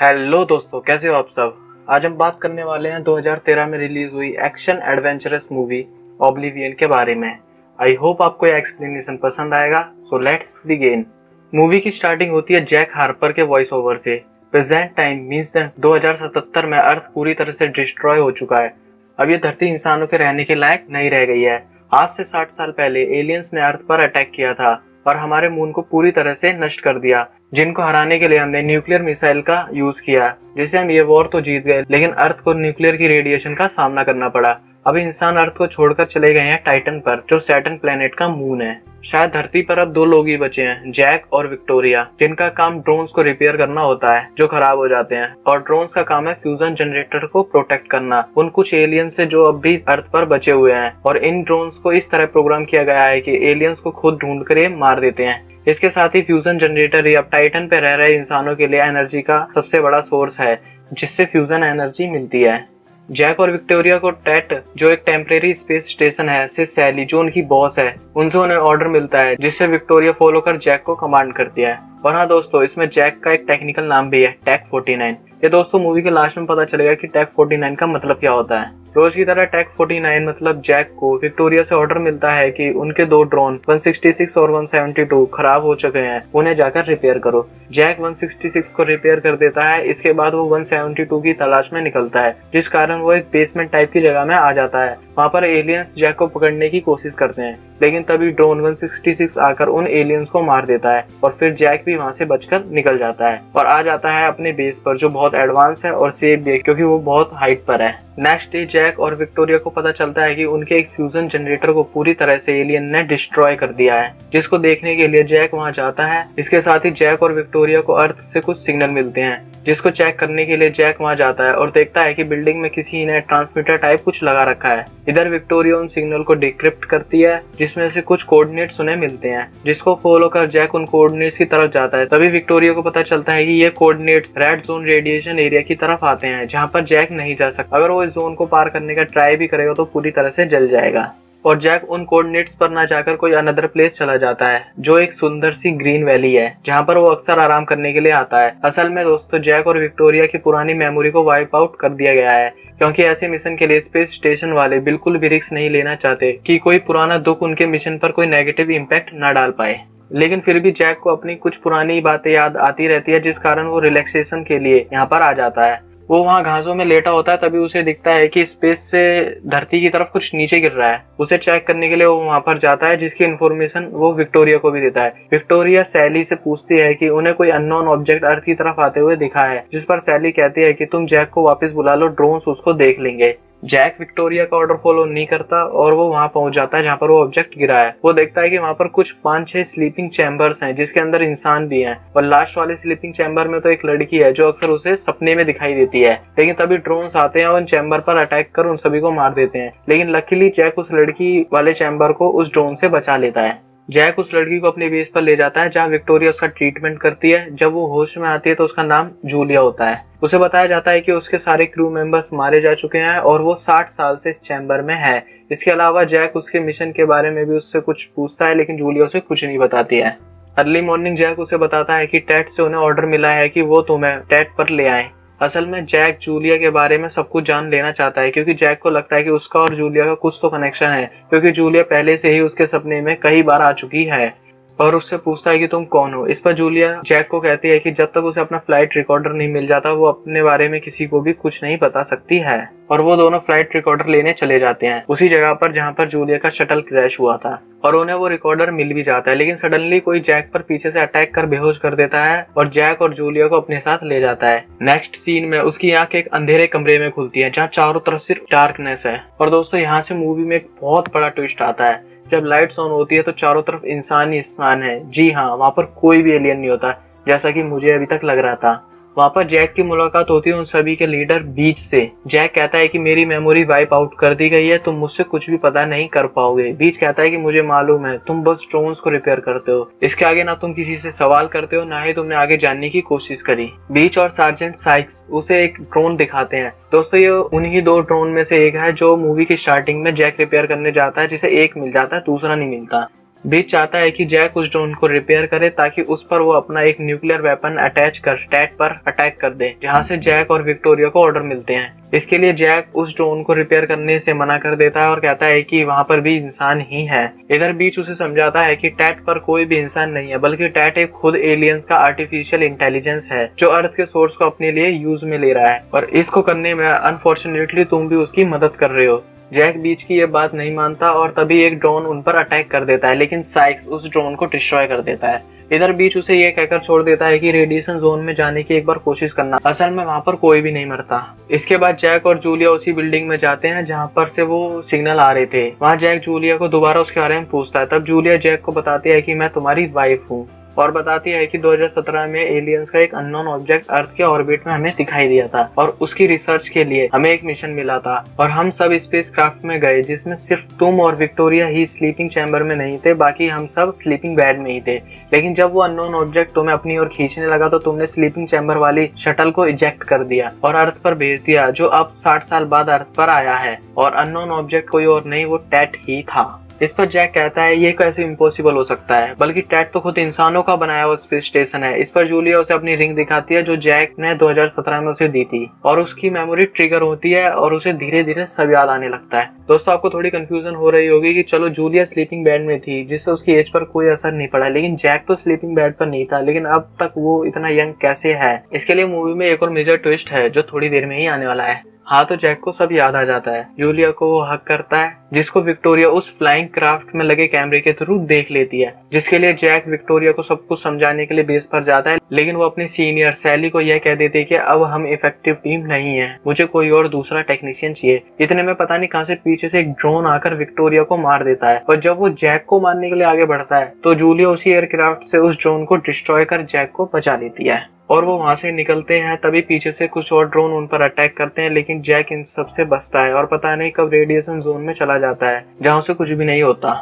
Hello दोस्तों, कैसे हो आप सब। आज हम बात करने वाले हैं 2013 में रिलीज हुई एक्शन एडवेंचरस मूवी ऑब्लिवियन के बारे में। आई होप आपको यह एक्सप्लेनेशन पसंद आएगा। So let's begin. मूवी की स्टार्टिंग होती है जैक हार्पर के वॉइस ओवर से। प्रेजेंट टाइम मींस 2077 में अर्थ पूरी तरह से डिस्ट्रॉय हो चुका है। अब ये धरती इंसानों के रहने के लायक नहीं रह गई है। आज से 60 साल पहले एलियंस ने अर्थ पर अटैक किया था और हमारे मून को पूरी तरह से नष्ट कर दिया, जिनको हराने के लिए हमने न्यूक्लियर मिसाइल का यूज किया, जिससे हम ये वॉर तो जीत गए, लेकिन अर्थ को न्यूक्लियर की रेडिएशन का सामना करना पड़ा। अब इंसान अर्थ को छोड़कर चले गए हैं टाइटन पर, जो सैटर्न प्लेनेट का मून है। शायद धरती पर अब 2 लोग ही बचे हैं, जैक और विक्टोरिया, जिनका काम ड्रोन्स को रिपेयर करना होता है जो खराब हो जाते हैं, और ड्रोन्स का काम है फ्यूजन जनरेटर को प्रोटेक्ट करना उन कुछ एलियंस से जो अब भी अर्थ पर बचे हुए हैं। और इन ड्रोन्स को इस तरह प्रोग्राम किया गया है कि एलियंस को खुद ढूंढ कर ये मार देते हैं। इसके साथ ही फ्यूजन जनरेटर ही अब टाइटन पे रह रहे इंसानों के लिए एनर्जी का सबसे बड़ा सोर्स है, जिससे फ्यूजन एनर्जी मिलती है। जैक और विक्टोरिया को टेट, जो एक टेम्परेरी स्पेस स्टेशन है, से सैली, जो उनकी बॉस है, उनसे उन्हें ऑर्डर मिलता है, जिससे विक्टोरिया फॉलो कर जैक को कमांड करती है। और हाँ दोस्तों, इसमें जैक का एक टेक्निकल नाम भी है, टेक 49। ये दोस्तों मूवी के लास्ट में पता चलेगा कि टेक 49 का मतलब क्या होता है। रोज की तरह टेक 49 मतलब जैक को विक्टोरिया से ऑर्डर मिलता है कि उनके 2 ड्रोन 166 और 172 खराब हो चुके हैं, उन्हें जाकर रिपेयर करो। जैक 166 को रिपेयर कर देता है। इसके बाद वो 172 की तलाश में निकलता है, जिस कारण वो एक बेसमेंट टाइप की जगह में आ जाता है। वहाँ पर एलियंस जैक को पकड़ने की कोशिश करते हैं, लेकिन तभी ड्रोन 166 आकर उन एलियंस को मार देता है और फिर जैक भी वहाँ से बचकर निकल जाता है और आ जाता है अपने बेस पर, जो बहुत एडवांस है और सेफ भी है क्योंकि वो बहुत हाइट पर है। नेक्स्ट डे जैक और विक्टोरिया को पता चलता है कि उनके एक फ्यूजन जनरेटर को पूरी तरह से एलियन ने डिस्ट्रॉय कर दिया है, जिसको देखने के लिए जैक वहां जाता है। इसके साथ ही जैक और विक्टोरिया को अर्थ से कुछ सिग्नल मिलते हैं, जिसको चेक करने के लिए जैक वहां जाता है और देखता है कि बिल्डिंग में किसी ने ट्रांसमीटर टाइप कुछ लगा रखा है। इधर विक्टोरिया उन सिग्नल को डिक्रिप्ट करती है, जिसमें से कुछ कोऑर्डिनेट्स उन्हें मिलते हैं, जिसको फॉलो कर जैक उन कोऑर्डिनेट्स की तरफ जाता है। तभी विक्टोरिया को पता चलता है कि ये coordinates red zone radiation area की तरफ आते हैं, जहाँ पर जैक नहीं जा सकता। अगर वो इस जोन को पार करने का ट्राई भी करेगा तो पूरी तरह से जल जाएगा। और जैक उन कोऑर्डिनेट्स पर ना जाकर कोई अनदर प्लेस चला जाता है, जो एक सुंदर सी ग्रीन वैली है, जहाँ पर वो अक्सर आराम करने के लिए आता है। असल में दोस्तों, जैक और विक्टोरिया की पुरानी मेमोरी को वाइप आउट कर दिया गया है, क्योंकि ऐसे मिशन के लिए स्पेस स्टेशन वाले बिल्कुल भी रिस्क नहीं लेना चाहते कि कोई पुराना दुख उनके मिशन पर कोई नेगेटिव इम्पैक्ट न डाल पाए। लेकिन फिर भी जैक को अपनी कुछ पुरानी बातें याद आती रहती है, जिस कारण वो रिलैक्सेशन के लिए यहाँ पर आ जाता है। वो वहाँ घासों में लेटा होता है, तभी उसे दिखता है कि स्पेस से धरती की तरफ कुछ नीचे गिर रहा है। उसे चेक करने के लिए वो वहाँ पर जाता है, जिसकी इन्फॉर्मेशन वो विक्टोरिया को भी देता है। विक्टोरिया सैली से पूछती है कि उन्हें कोई अननोन ऑब्जेक्ट अर्थ की तरफ आते हुए दिखा है, जिस पर सैली कहती है कि तुम जैक को वापस बुला लो, ड्रोन्स उसको देख लेंगे। जैक विक्टोरिया का ऑर्डर फॉलो नहीं करता और वो वहां पहुंच जाता है जहां पर वो ऑब्जेक्ट गिरा है। वो देखता है कि वहां पर कुछ 5-6 स्लीपिंग चैम्बर्स हैं, जिसके अंदर इंसान भी हैं, और लास्ट वाले स्लीपिंग चैम्बर में तो एक लड़की है जो अक्सर उसे सपने में दिखाई देती है। लेकिन तभी ड्रोन्स आते हैं और उन चैम्बर पर अटैक कर उन सभी को मार देते हैं। लेकिन लकीली जैक उस लड़की वाले चैम्बर को उस ड्रोन से बचा लेता है। जैक उस लड़की को अपने बेस पर ले जाता है, जहाँ विक्टोरिया उसका ट्रीटमेंट करती है। जब वो होश में आती है तो उसका नाम जूलिया होता है। उसे बताया जाता है कि उसके सारे क्रू मेंबर्स मारे जा चुके हैं और वो 60 साल से इस चैम्बर में है। इसके अलावा जैक उसके मिशन के बारे में भी उससे कुछ पूछता है, लेकिन जूलिया उसे कुछ नहीं बताती है। अर्ली मॉर्निंग जैक उसे बताता है कि टेट से उन्हें ऑर्डर मिला है कि वो तुम्हें टेट पर ले आए। असल में जैक जूलिया के बारे में सब कुछ जान लेना चाहता है, क्योंकि जैक को लगता है कि उसका और जूलिया का कुछ तो कनेक्शन है, क्योंकि जूलिया पहले से ही उसके सपने में कई बार आ चुकी है। और उससे पूछता है कि तुम कौन हो। इस पर जूलिया जैक को कहती है कि जब तक उसे अपना फ्लाइट रिकॉर्डर नहीं मिल जाता, वो अपने बारे में किसी को भी कुछ नहीं बता सकती है। और वो दोनों फ्लाइट रिकॉर्डर लेने चले जाते हैं, उसी जगह पर जहाँ पर जूलिया का शटल क्रैश हुआ था, और उन्हें वो रिकॉर्डर मिल भी जाता है। लेकिन सडनली कोई जैक पर पीछे से अटैक कर बेहोश कर देता है और जैक और जूलिया को अपने साथ ले जाता है। नेक्स्ट सीन में उसकी आंख एक अंधेरे कमरे में खुलती है, जहाँ चारों तरफ सिर्फ डार्कनेस है। और दोस्तों, यहाँ से मूवी में एक बहुत बड़ा ट्विस्ट आता है। जब लाइट्स ऑन होती है तो चारों तरफ इंसान ही इंसान है। जी हाँ, वहाँ पर कोई भी एलियन नहीं होता, जैसा कि मुझे अभी तक लग रहा था। वहाँ पर जैक की मुलाकात होती है उन सभी के लीडर बीच से। जैक कहता है कि मेरी मेमोरी वाइप आउट कर दी गई है, तुम मुझसे कुछ भी पता नहीं कर पाओगे। बीच कहता है कि मुझे मालूम है, तुम बस ड्रोन्स को रिपेयर करते हो। इसके आगे ना तुम किसी से सवाल करते हो, ना ही तुमने आगे जानने की कोशिश करी। बीच और सार्जेंट साइक्स उसे एक ड्रोन दिखाते हैं। दोस्तों, ये उन्हीं 2 ड्रोन में से एक है जो मूवी की स्टार्टिंग में जैक रिपेयर करने जाता है, जिसे एक मिल जाता है, दूसरा नहीं मिलता। बीच चाहता है कि जैक उस ड्रोन को रिपेयर करे ताकि उस पर वो अपना एक न्यूक्लियर वेपन अटैच कर टैट पर अटैक कर दे, जहां से जैक और विक्टोरिया को ऑर्डर मिलते हैं। इसके लिए जैक उस ड्रोन को रिपेयर करने से मना कर देता है और कहता है कि वहां पर भी इंसान ही है। इधर बीच उसे समझाता है कि टैट पर कोई भी इंसान नहीं है, बल्कि टैट एक खुद एलियंस का आर्टिफिशियल इंटेलिजेंस है जो अर्थ के सोर्स को अपने लिए यूज में ले रहा है, और इसको करने में अनफॉर्चुनेटली तुम भी उसकी मदद कर रहे हो। जैक बीच की ये बात नहीं मानता और तभी एक ड्रोन उन पर अटैक कर देता है, लेकिन साइक्स उस ड्रोन को डिस्ट्रॉय कर देता है। इधर बीच उसे ये कहकर छोड़ देता है कि रेडिएशन जोन में जाने की एक बार कोशिश करना, असल में वहां पर कोई भी नहीं मरता। इसके बाद जैक और जूलिया उसी बिल्डिंग में जाते हैं जहां पर से वो सिग्नल आ रहे थे। वहां जैक जूलिया को दोबारा उसके बारे में पूछता है। तब जूलिया जैक को बताती है कि मैं तुम्हारी वाइफ हूँ, और बताती है कि 2017 में एलियंस का एक अननोन ऑब्जेक्ट अर्थ के ऑर्बिट में हमें दिखाई दिया था और उसकी रिसर्च के लिए हमें एक मिशन मिला था और हम सब स्पेसक्राफ्ट में गए, जिसमें सिर्फ तुम और विक्टोरिया ही स्लीपिंग चैम्बर में नहीं थे, बाकी हम सब स्लीपिंग बेड में ही थे। लेकिन जब वो अननोन ऑब्जेक्ट तुम्हें अपनी ओर खींचने लगा तो तुमने स्लीपिंग चैम्बर वाली शटल को इजेक्ट कर दिया और अर्थ पर भेज दिया, जो अब 60 साल बाद अर्थ पर आया है। और अननोन ऑब्जेक्ट कोई और नहीं, वो टैट ही था। इस पर जैक कहता है ये कैसे इम्पॉसिबल हो सकता है, बल्कि टैट तो खुद इंसानों का बनाया हुआ स्पेस स्टेशन है। इस पर जूलिया उसे अपनी रिंग दिखाती है जो जैक ने 2017 में उसे दी थी, और उसकी मेमोरी ट्रिगर होती है और उसे धीरे धीरे सब याद आने लगता है। दोस्तों, आपको थोड़ी कंफ्यूजन हो रही होगी कि चलो जूलिया स्लीपिंग बेड में थी जिससे उसकी एज पर कोई असर नहीं पड़ा, लेकिन जैक तो स्लीपिंग बेड पर नहीं था, लेकिन अब तक वो इतना यंग कैसे है? इसके लिए मूवी में एक और मेजर ट्विस्ट है जो थोड़ी देर में ही आने वाला है। हाँ, तो जैक को सब याद आ जाता है। जूलिया को वो हक करता है जिसको विक्टोरिया उस फ्लाइंग क्राफ्ट में लगे कैमरे के थ्रू देख लेती है, जिसके लिए जैक विक्टोरिया को सब कुछ समझाने के लिए बेस पर जाता है। लेकिन वो अपनी सीनियर सैली को यह कह देते कि अब हम इफेक्टिव टीम नहीं है, मुझे कोई और दूसरा टेक्नीशियन चाहिए। इतने में पता नहीं कहां से पीछे से एक ड्रोन आकर विक्टोरिया को मार देता है, और जब वो जैक को मारने के लिए आगे बढ़ता है तो जूलिया उसी एयरक्राफ्ट से उस ड्रोन को डिस्ट्रॉय कर जैक को बचा लेती है और वो वहां से निकलते हैं। तभी पीछे से कुछ और ड्रोन उन पर अटैक करते हैं, लेकिन जैक इन सब से बचता है और पता नहीं कब रेडिएशन जोन में चला जाता है जहां से कुछ भी नहीं होता।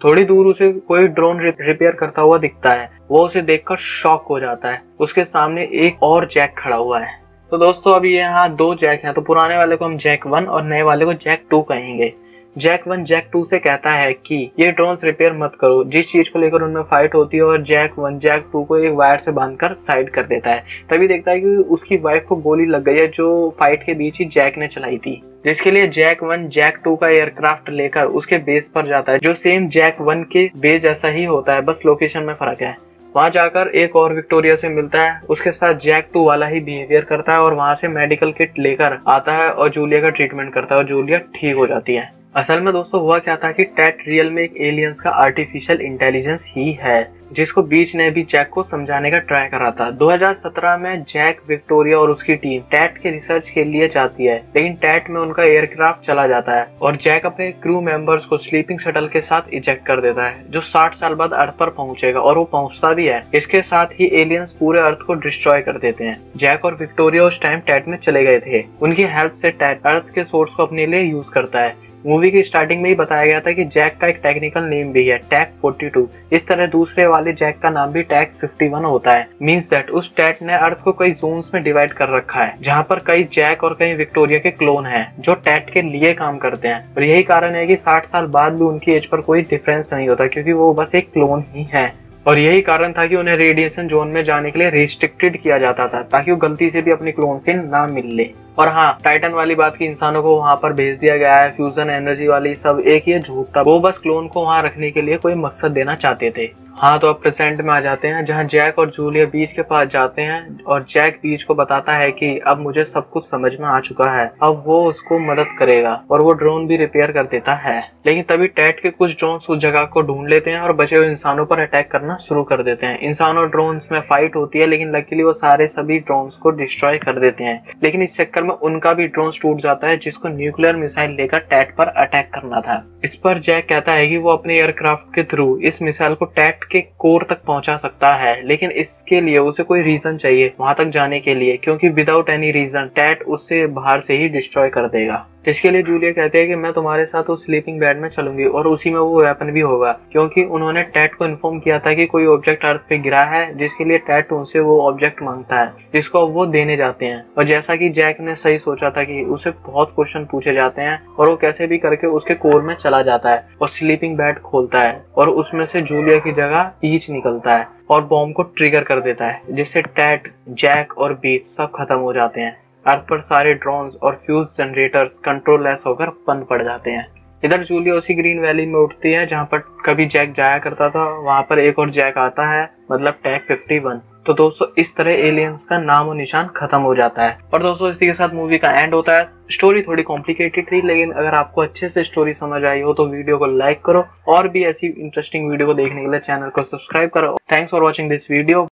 थोड़ी दूर उसे कोई ड्रोन रिपेयर करता हुआ दिखता है। वो उसे देखकर शॉक हो जाता है। उसके सामने एक और जैक खड़ा हुआ है। तो दोस्तों, अभी यहाँ 2 जैक हैं, तो पुराने वाले को हम जैक 1 और नए वाले को जैक 2 कहेंगे। जैक 1 जैक 2 से कहता है कि ये ड्रोन्स रिपेयर मत करो, जिस चीज को लेकर उनमें फाइट होती है, और जैक 1 जैक 2 को एक वायर से बांधकर साइड कर देता है। तभी देखता है कि उसकी वाइफ को गोली लग गई है जो फाइट के बीच ही जैक ने चलाई थी, जिसके लिए जैक 1 जैक 2 का एयरक्राफ्ट लेकर उसके बेस पर जाता है, जो सेम जैक 1 के बेस जैसा ही होता है, बस लोकेशन में फर्क है। वहां जाकर एक और विक्टोरिया से मिलता है, उसके साथ जैक 2 वाला ही बिहेवियर करता है और वहां से मेडिकल किट लेकर आता है और जूलिया का ट्रीटमेंट करता है और जूलिया ठीक हो जाती है। असल में दोस्तों हुआ क्या था कि टैट रियल में एक एलियंस का आर्टिफिशियल इंटेलिजेंस ही है, जिसको बीच ने भी जैक को समझाने का ट्राई करा था। 2017 में जैक, विक्टोरिया और उसकी टीम टैट के रिसर्च के लिए जाती है, लेकिन टैट में उनका एयरक्राफ्ट चला जाता है और जैक अपने क्रू मेंबर्स को स्लीपिंग शटल के साथ इजेक्ट कर देता है, जो 60 साल बाद अर्थ पर पहुंचेगा, और वो पहुंचता भी है। इसके साथ ही एलियंस पूरे अर्थ को डिस्ट्रॉय कर देते हैं। जैक और विक्टोरिया उस टाइम टैट में चले गए थे। उनकी हेल्प से टैट अर्थ के सोर्स को अपने लिए यूज करता है। मूवी की स्टार्टिंग में ही बताया गया था कि जैक का एक टेक्निकल नेम भी है, टैग 42। इस तरह दूसरे वाले जैक का नाम भी टैग 51 होता है। मींस दैट उस टैट ने अर्थ को कई जोन्स में डिवाइड कर रखा है, जहां पर कई जैक और कई विक्टोरिया के क्लोन हैं जो टैट के लिए काम करते हैं, और यही कारण है कि 60 साल बाद भी उनकी एज पर कोई डिफरेंस नहीं होता, क्योंकि वो बस एक क्लोन ही है। और यही कारण था कि उन्हें रेडिएशन जोन में जाने के लिए रिस्ट्रिक्टेड किया जाता था, ताकि वो गलती से भी अपनी क्लोन से ना मिल ले। और हाँ, टाइटन वाली बात की इंसानों को वहां पर भेज दिया गया है, फ्यूजन एनर्जी वाली सब एक ये झूठ था। वो बस क्लोन को वहां रखने के लिए कोई मकसद देना चाहते थे। हाँ, तो अब प्रेजेंट में आ जाते हैं, जहाँ जैक और जूलिया बीच के पास जाते हैं और जैक बीच को बताता है कि अब मुझे सब कुछ समझ में आ चुका है, अब वो उसको मदद करेगा, और वो ड्रोन भी रिपेयर कर देता है। लेकिन तभी टैट के कुछ ड्रोन उस जगह को ढूंढ लेते हैं और बचे हुए इंसानों पर अटैक करना शुरू कर देते हैं। इंसान और ड्रोन्स में फाइट होती है, लेकिन लकीली वो सारे सभी ड्रोन्स को डिस्ट्रॉय कर देते हैं। लेकिन इस चक्कर में उनका भी ड्रोन टूट जाता है, जिसको न्यूक्लियर मिसाइल लेकर टैट पर अटैक करना था। इस पर जैक कहता है कि वो अपने एयरक्राफ्ट के थ्रू इस मिसाइल को टैट के कोर तक पहुंचा सकता है, लेकिन इसके लिए उसे कोई रीजन चाहिए वहां तक जाने के लिए, क्योंकि विदाउट एनी रीजन टैट उससे बाहर से ही डिस्ट्रॉय कर देगा। इसके लिए जूलिया कहती है कि मैं तुम्हारे साथ उस स्लीपिंग बेड में चलूंगी और उसी में वो वेपन भी होगा, क्योंकि उन्होंने टैट को इन्फॉर्म किया था कि कोई ऑब्जेक्ट अर्थ पे गिरा है जिसके लिए टैट उनसे वो ऑब्जेक्ट मांगता है, जिसको वो देने जाते हैं। और जैसा कि जैक ने सही सोचा था कि उसे बहुत क्वेश्चन पूछे जाते हैं और वो कैसे भी करके उसके कोर में चला जाता है और स्लीपिंग बेड खोलता है और उसमें से जूलिया की जगह ईच निकलता है और बॉम्ब को ट्रिगर कर देता है, जिससे टैट, जैक और बीच सब खत्म हो जाते हैं। अर्थ पर सारे ड्रोन्स और फ्यूज जनरेटर्स कंट्रोल लेस होकर बंद पड़ जाते हैं। इधर जूलिया उसी ग्रीन वैली में उठती है जहाँ पर कभी जैक जाया करता था। वहाँ पर एक और जैक आता है, मतलब टैग 51। तो दोस्तों इस तरह एलियंस का नाम और निशान खत्म हो जाता है। और दोस्तों इसी के साथ मूवी का एंड होता है। स्टोरी थोड़ी कॉम्प्लिकेटेड थी, लेकिन अगर आपको अच्छे से स्टोरी समझ आई हो तो वीडियो को लाइक करो और भी ऐसी इंटरेस्टिंग वीडियो को देखने के लिए चैनल को सब्सक्राइब करो। Thanks for watching this video.